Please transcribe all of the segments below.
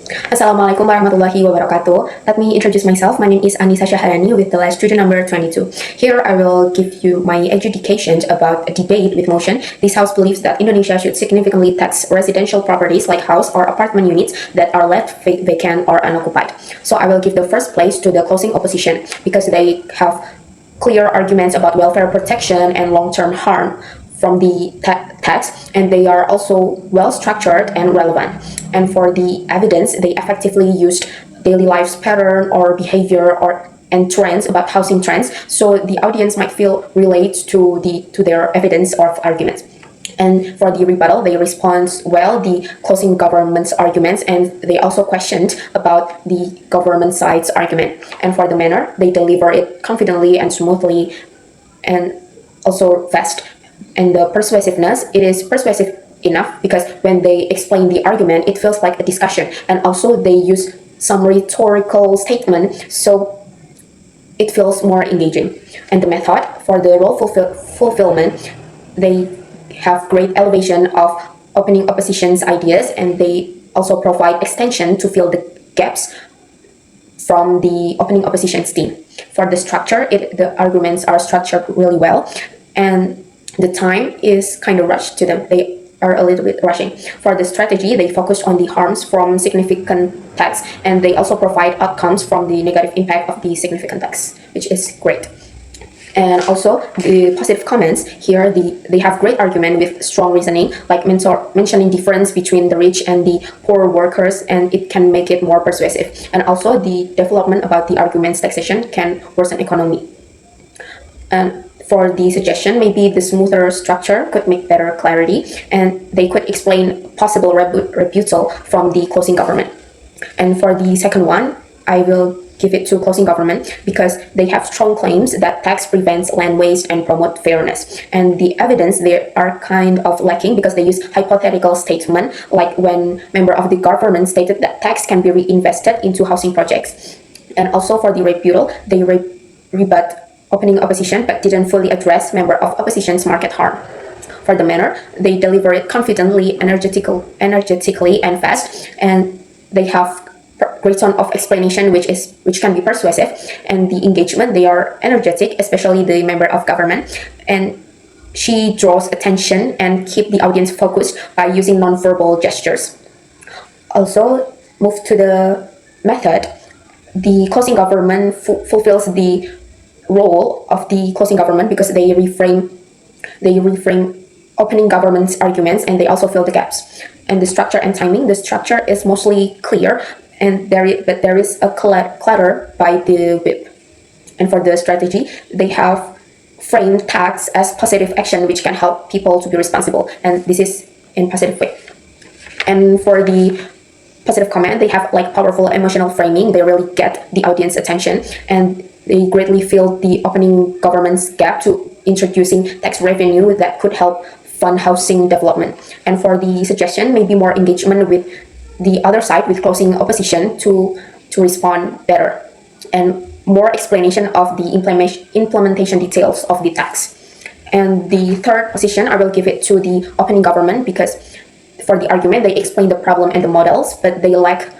Assalamualaikum warahmatullahi wabarakatuh. Let me introduce myself. My name is ANNISA SYAHARANI with the last student number 22. Here I will give you my adjudication about a debate with motion. This house believes that Indonesia should significantly tax residential properties like house or apartment units that are left vacant or unoccupied. So I will give the first place to the closing opposition because they have clear arguments about welfare protection and long-term harm from the tax, and they are also well structured and relevant. And for the evidence, they effectively used daily life's pattern or behavior and trends about housing trends, so the audience might feel relate to their evidence or arguments. And for the rebuttal, they respond well the closing government's arguments, and they also questioned about the government side's argument. And for the manner, they deliver it confidently and smoothly and also fast. And the persuasiveness, it is persuasive enough because when they explain the argument, it feels like a discussion. And also they use some rhetorical statement, so it feels more engaging. And the method for the role fulfillment, they have great elevation of opening opposition's ideas, and they also provide extension to fill the gaps from the opening opposition's team. For the structure, the arguments are structured really well, and the time is kind of rushed to them. They are a little bit rushing. For the strategy, they focus on the harms from significant tax, and they also provide outcomes from the negative impact of the significant tax, which is great. And also the positive comments here, they have great argument with strong reasoning, like mentioning difference between the rich and the poor workers, and it can make it more persuasive. And also the development about the arguments taxation can worsen economy. And for the suggestion, maybe the smoother structure could make better clarity, and they could explain possible rebuttal from the closing government. And for the second one, I will give it to closing government because they have strong claims that tax prevents land waste and promote fairness. And the evidence, they are kind of lacking because they use hypothetical statement, like when member of the government stated that tax can be reinvested into housing projects. And also for the rebuttal, they rebut opening opposition but didn't fully address member of opposition's market harm. For the manner, they deliver it confidently, energetically and fast, and they have great tone of explanation which can be persuasive. And the engagement, they are energetic, especially the member of government, and she draws attention and keep the audience focused by using non-verbal gestures. Also, move to the method. The closing government fulfills the role of the closing government because they reframe opening government's arguments, and they also fill the gaps. And the structure and timing, the structure is mostly clear, and there is a clutter by the whip. And for the strategy, they have framed tax as positive action which can help people to be responsible, and this is in positive way. And for the positive comment, they have like powerful emotional framing. They really get the audience attention, and they greatly fill the opening government's gap to introducing tax revenue that could help fund housing development. And for the suggestion, maybe more engagement with the other side, with closing opposition to respond better, and more explanation of the implementation details of the tax. And the third position, I will give it to the opening government because for the argument, they explain the problem and the models, but they lack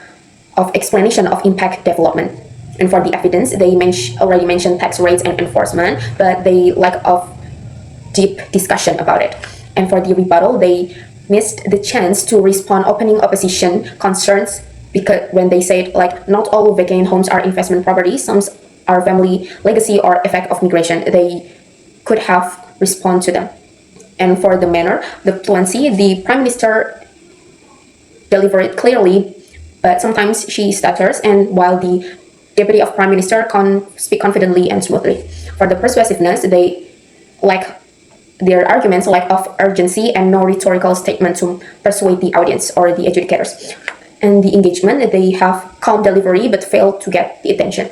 of explanation of impact development. And for the evidence, they already mentioned tax rates and enforcement, but they lack of deep discussion about it. And for the rebuttal, they missed the chance to respond opening opposition concerns, because when they said like not all vacant homes are investment properties, some are family legacy or effect of migration, they could have respond to them. And for the manner, the fluency, the Prime Minister delivered it clearly, but sometimes she stutters, and while the Deputy of Prime Minister can speak confidently and smoothly. For the persuasiveness, they lack their arguments lack of urgency and no rhetorical statement to persuade the audience or the adjudicators. And the engagement, they have calm delivery but fail to get the attention.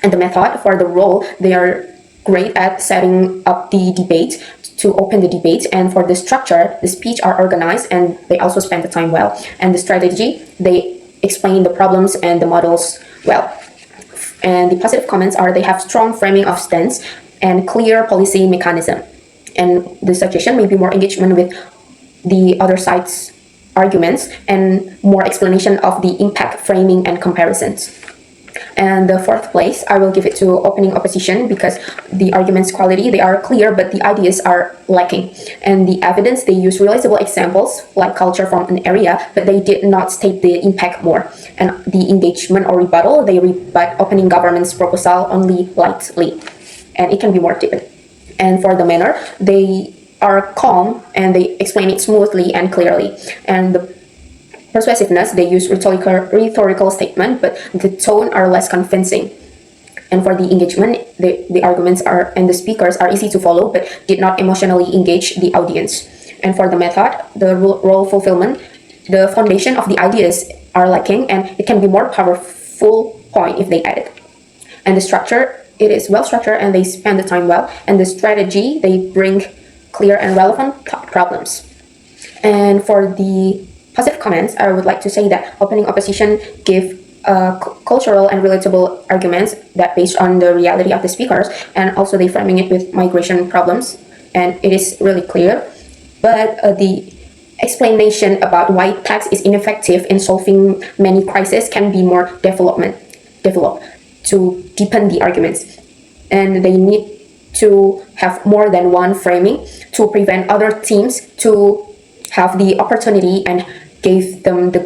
And the method for the role, they are great at setting up the debate to open the debate. And for the structure, the speech are organized and they also spend the time well. And the strategy, they explain the problems and the models well. And the positive comments are they have strong framing of stance and clear policy mechanism. And the suggestion may be more engagement with the other side's arguments and more explanation of the impact, framing, and comparisons. And the fourth place, I will give it to opening opposition because the arguments quality, they are clear, but the ideas are lacking. And the evidence, they use realizable examples like culture from an area, but they did not state the impact more. And the engagement or rebuttal, they rebut opening government's proposal only lightly. And it can be more deepened. And for the manner, they are calm and they explain it smoothly and clearly. And the persuasiveness, they use rhetorical statement, but the tone are less convincing. And for the engagement, the arguments are and the speakers are easy to follow, but did not emotionally engage the audience. And for the method, the role fulfillment, the foundation of the ideas are lacking, and it can be more powerful point if they add it. And the structure, it is well structured and they spend the time well. And the strategy, they bring clear and relevant problems. And for the positive comments, I would like to say that opening opposition give cultural and relatable arguments that based on the reality of the speakers, and also they framing it with migration problems, and it is really clear. But the explanation about why tax is ineffective in solving many crises can be more developed to deepen the arguments, and they need to have more than one framing to prevent other teams to have the opportunity and gave them the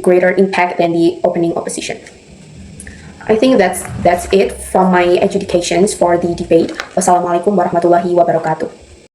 greater impact than the opening opposition. I think that's it from my adjudications for the debate. Wassalamualaikum warahmatullahi wabarakatuh.